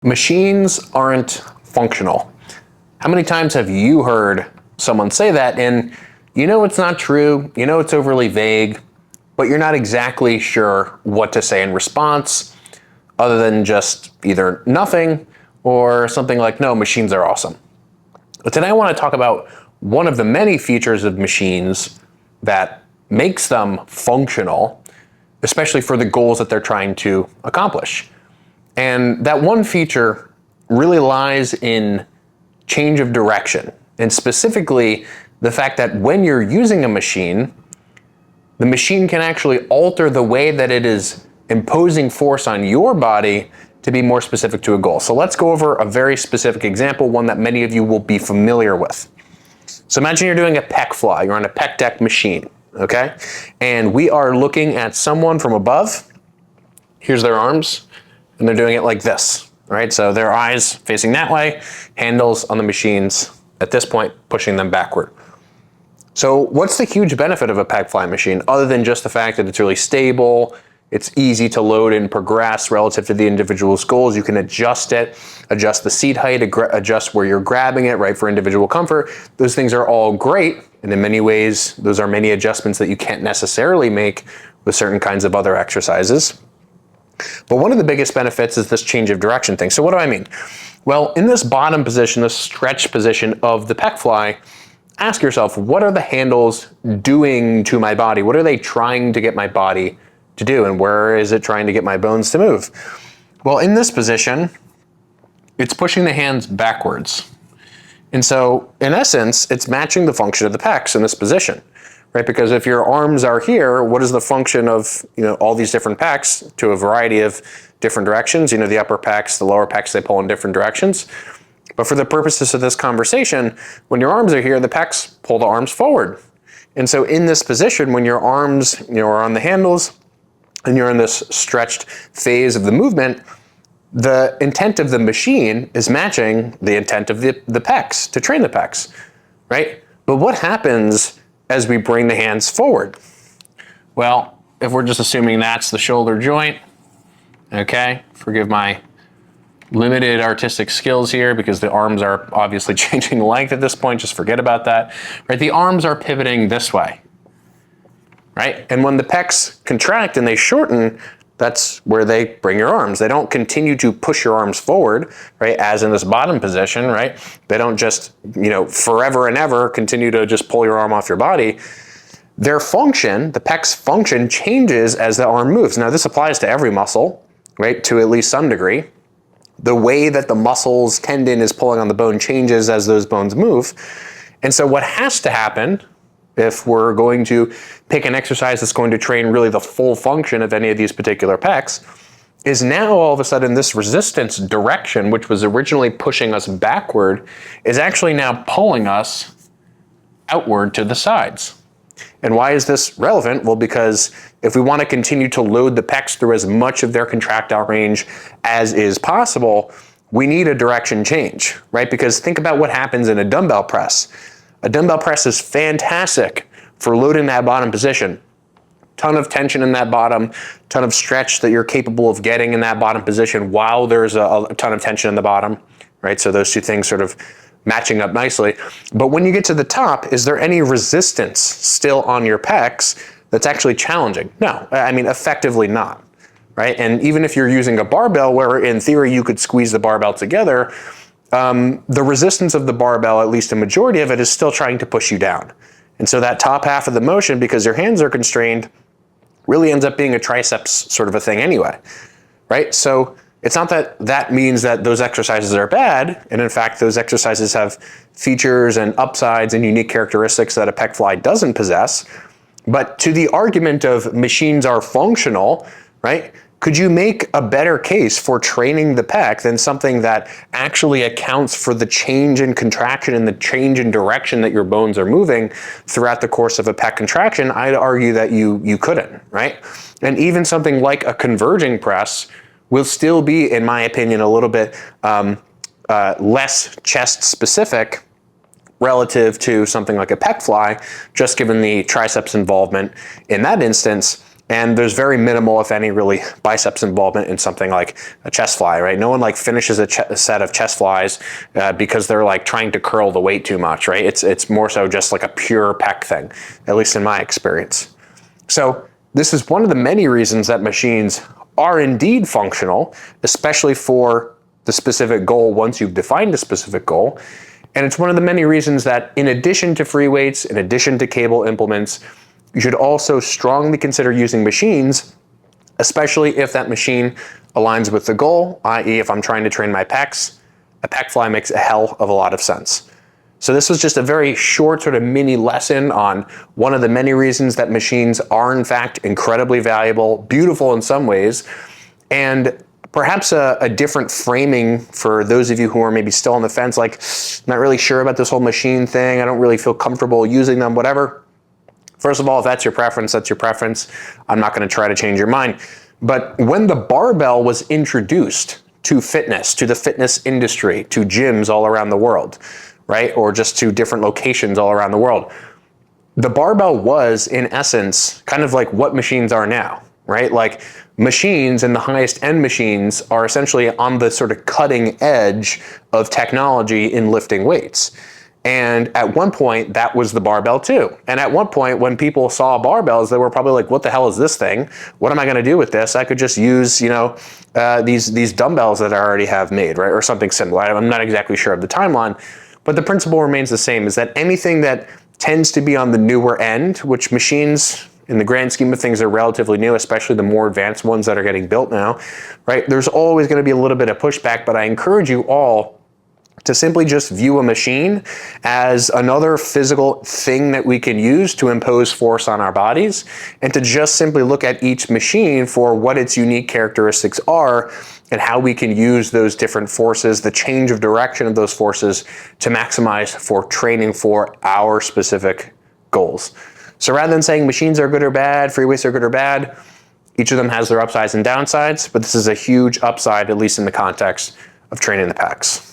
Machines aren't functional. How many times have you heard someone say that and you know it's not true, you know it's overly vague, but you're not exactly sure what to say in response other than just either nothing or something like, no, machines are awesome. But today I want to talk about one of the many features of machines that makes them functional, especially for the goals that they're trying to accomplish. And that one feature really lies in change of direction, and specifically the fact that when you're using a machine, the machine can actually alter the way that it is imposing force on your body to be more specific to a goal. So let's go over a very specific example, one that many of you will be familiar with. So imagine you're doing a PEC fly, you're on a PEC deck machine, okay? And we are looking at someone from above. Here's their arms, and they're doing it like this, right? So their eyes facing that way, handles on the machines, at this point, pushing them backward. So what's the huge benefit of a PEC fly machine, other than just the fact that it's really stable, it's easy to load and progress relative to the individual's goals. You can adjust it, adjust the seat height, adjust where you're grabbing it, right, for individual comfort. Those things are all great, and in many ways, those are many adjustments that you can't necessarily make with certain kinds of other exercises. But one of the biggest benefits is this change of direction thing. So what do I mean? Well, in this bottom position, this stretch position of the PEC fly, ask yourself, what are the handles doing to my body? What are they trying to get my body to do? And where is it trying to get my bones to move? Well, in this position, it's pushing the hands backwards. And so in essence, it's matching the function of the pecs in this position, right? Because if your arms are here, what is the function of, all these different pecs to a variety of different directions? The upper pecs, the lower pecs, they pull in different directions. But for the purposes of this conversation, when your arms are here, the pecs pull the arms forward. And so in this position, when your arms, are on the handles and you're in this stretched phase of the movement, the intent of the machine is matching the intent of the pecs, to train the pecs, right? But what happens as we bring the hands forward? Well, if we're just assuming that's the shoulder joint, okay, forgive my limited artistic skills here because the arms are obviously changing length at this point, just forget about that, right? The arms are pivoting this way, right? And when the pecs contract and they shorten, that's where they bring your arms. They don't continue to push your arms forward, right? As in this bottom position, right? They don't just, forever and ever continue to just pull your arm off your body. Their function, the pecs function, changes as the arm moves. Now this applies to every muscle, right? To at least some degree. The way that the muscle's tendon is pulling on the bone changes as those bones move. And so what has to happen if we're going to pick an exercise that's going to train really the full function of any of these particular pecs, is now all of a sudden this resistance direction, which was originally pushing us backward, is actually now pulling us outward to the sides. And why is this relevant? Well, because if we want to continue to load the pecs through as much of their contractile range as is possible, we need a direction change, right? Because think about what happens in a dumbbell press. A dumbbell press is fantastic for loading that bottom position. Ton of tension in that bottom, ton of stretch that you're capable of getting in that bottom position while there's a ton of tension in the bottom, right? So those two things sort of matching up nicely. But when you get to the top, is there any resistance still on your pecs that's actually challenging? No, I mean, effectively not, right? And even if you're using a barbell where in theory you could squeeze the barbell together, the resistance of the barbell, at least a majority of it, is still trying to push you down. And so that top half of the motion, because your hands are constrained, really ends up being a triceps sort of a thing anyway, right? So it's not that that means that those exercises are bad, and in fact, those exercises have features and upsides and unique characteristics that a PEC fly doesn't possess. But to the argument of machines are functional, right? Could you make a better case for training the PEC than something that actually accounts for the change in contraction and the change in direction that your bones are moving throughout the course of a PEC contraction? I'd argue that you couldn't, right? And even something like a converging press will still be, in my opinion, a little bit less chest specific relative to something like a PEC fly, just given the triceps involvement in that instance. And there's very minimal, if any, really biceps involvement in something like a chest fly, right? No one like finishes a set of chest flies because they're like trying to curl the weight too much, right? It's more so just like a pure pec thing, at least in my experience. So this is one of the many reasons that machines are indeed functional, especially for the specific goal once you've defined a specific goal. And it's one of the many reasons that in addition to free weights, in addition to cable implements, you should also strongly consider using machines, especially if that machine aligns with the goal, i.e. if I'm trying to train my pecs, a pec fly makes a hell of a lot of sense. So this was just a very short sort of mini lesson on one of the many reasons that machines are in fact incredibly valuable, beautiful in some ways, and perhaps a different framing for those of you who are maybe still on the fence, like not really sure about this whole machine thing, I don't really feel comfortable using them, whatever. First of all, if that's your preference, that's your preference. I'm not going to try to change your mind. But when the barbell was introduced to fitness, to the fitness industry, to gyms all around the world, right? Or just to different locations all around the world, the barbell was, in essence, kind of like what machines are now, right? Like machines and the highest end machines are essentially on the sort of cutting edge of technology in lifting weights. And at one point, that was the barbell too. And at one point, when people saw barbells, they were probably like, what the hell is this thing? What am I gonna do with this? I could just use, these dumbbells that I already have made, right? Or something similar. I'm not exactly sure of the timeline, but the principle remains the same, is that anything that tends to be on the newer end, which machines, in the grand scheme of things, are relatively new, especially the more advanced ones that are getting built now, right? There's always gonna be a little bit of pushback, but I encourage you all to simply just view a machine as another physical thing that we can use to impose force on our bodies, and to just simply look at each machine for what its unique characteristics are and how we can use those different forces, the change of direction of those forces, to maximize for training for our specific goals. So rather than saying machines are good or bad, free weights are good or bad, each of them has their upsides and downsides, but this is a huge upside, at least in the context of training the pecs.